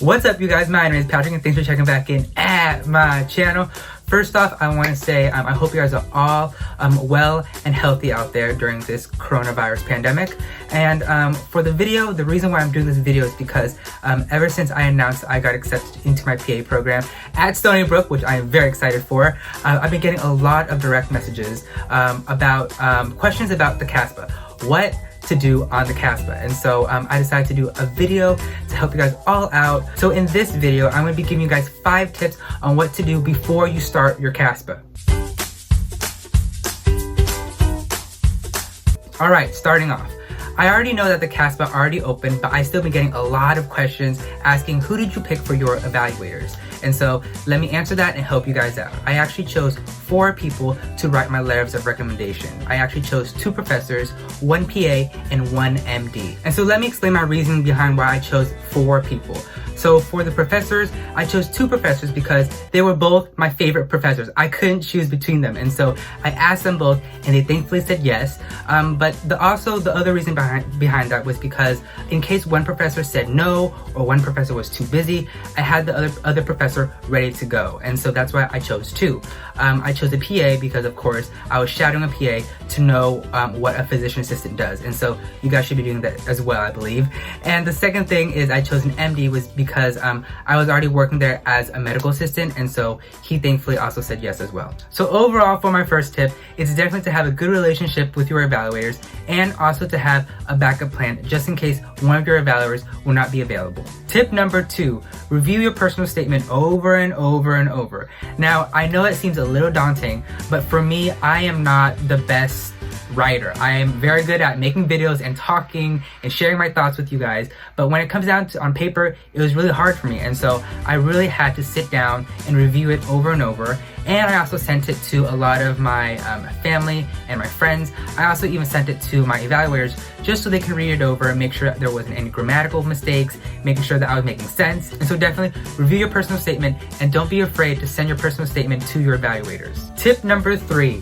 What's up, you guys? My name is Patrick, and thanks for checking back in at my channel. First off, I want to say I hope you guys are all well and healthy out there during this coronavirus pandemic. And for the video, the reason why I'm doing this video is because ever since I announced I got accepted into my PA program at Stony Brook, which I am very excited for, I've been getting a lot of direct messages about questions about the Caspa. What to do on the Caspa. And so I decided to do a video to help you guys all out. So in this video, I'm going to be giving you guys 5 tips on what to do before you start your Caspa. Alright, starting off. I already know that the Caspa already opened, but I still been getting a lot of questions asking who did you pick for your evaluators? And so let me answer that and help you guys out. I actually chose 4 people to write my letters of recommendation. I actually chose 2 professors, 1 PA, and 1 MD. And so let me explain my reasoning behind why I chose 4 people. So for the professors, I chose 2 professors because they were both my favorite professors. I couldn't choose between them. And so I asked them both and they thankfully said yes. But also the other reason behind that was because in case one professor said no or one professor was too busy, I had the other professor ready to go. And so that's why I chose 2. I chose a PA because of course I was shadowing a PA to know what a physician assistant does. And so you guys should be doing that as well, I believe. And the second thing is I chose an MD was because I was already working there as a medical assistant, and so he thankfully also said yes as well. So overall, for my first tip, it's definitely to have a good relationship with your evaluators and also to have a backup plan just in case one of your evaluators will not be available. Tip number 2, review your personal statement over and over and over. Now, I know it seems a little daunting, but for me, I am not the best writer. I am very good at making videos and talking and sharing my thoughts with you guys, but when it comes down to on paper, it was really hard for me, and so I really had to sit down and review it over and over. And I also sent it to a lot of my family and my friends. I also even sent it to my evaluators just so they can read it over and make sure that there wasn't any grammatical mistakes, making sure that I was making sense. And so definitely review your personal statement and don't be afraid to send your personal statement to your evaluators. Tip number 3,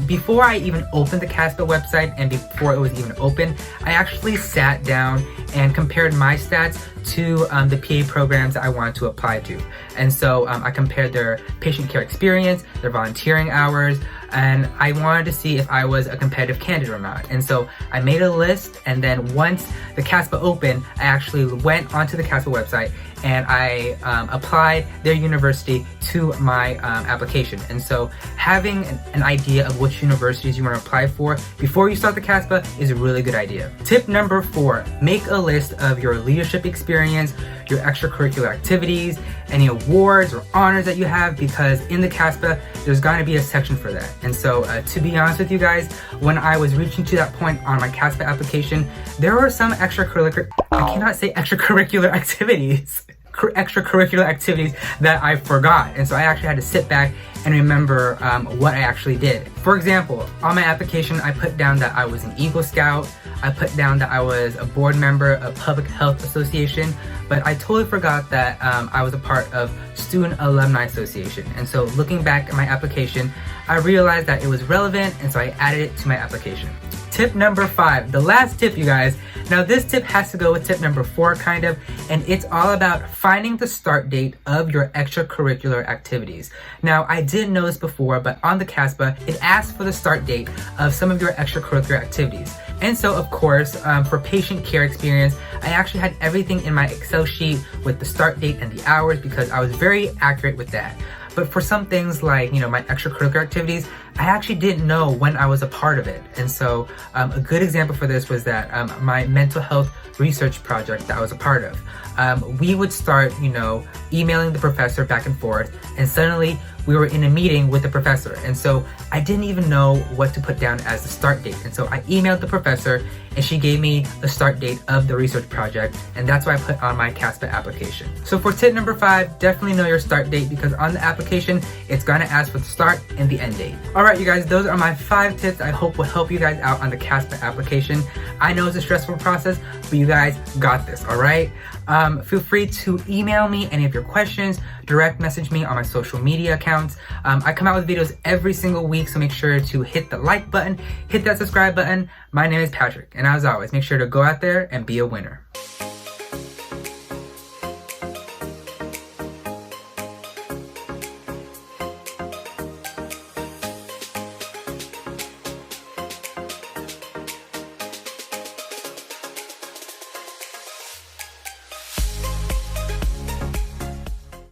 before I even opened the Caspa website and before it was even open, I actually sat down and compared my stats to the PA programs that I wanted to apply to. And so I compared their patient care experience, their volunteering hours, and I wanted to see if I was a competitive candidate or not. And so I made a list, and then once the Caspa opened, I actually went onto the Caspa website and I applied their university to my application. And so having an idea of which universities you want to apply for before you start the Caspa is a really good idea. Tip number 4, make a list of your leadership experience, your extracurricular activities, any awards or honors that you have, because in the Caspa, there's going to be a section for that. And so to be honest with you guys, when I was reaching to that point on my Caspa application, there were some extracurricular activities that I forgot. And so I actually had to sit back and remember what I actually did. For example, on my application, I put down that I was an Eagle Scout. I put down that I was a board member of Public Health Association, but I totally forgot that I was a part of Student Alumni Association. And so looking back at my application, I realized that it was relevant, and so I added it to my application. Tip number 5, the last tip, you guys. Now this tip has to go with tip number 4 kind of, and it's all about finding the start date of your extracurricular activities. Now I didn't know this before, but on the Caspa, it asks for the start date of some of your extracurricular activities. And so of course, for patient care experience, I actually had everything in my Excel sheet with the start date and the hours because I was very accurate with that. But for some things like, my extracurricular activities, I actually didn't know when I was a part of it. And so a good example for this was that my mental health research project that I was a part of, we would start, emailing the professor back and forth, and suddenly we were in a meeting with the professor. And so I didn't even know what to put down as the start date. And so I emailed the professor and she gave me the start date of the research project, and that's what I put on my Caspa application. So for tip number 5, definitely know your start date because on the application, it's gonna ask for the start and the end date. Alright you guys, those are my 5 tips I hope will help you guys out on the Caspa application. I know it's a stressful process, but you guys got this, alright? Feel free to email me any of your questions, direct message me on my social media accounts. I come out with videos every single week, so make sure to hit the like button, hit that subscribe button. My name is Patrick, and as always, make sure to go out there and be a winner.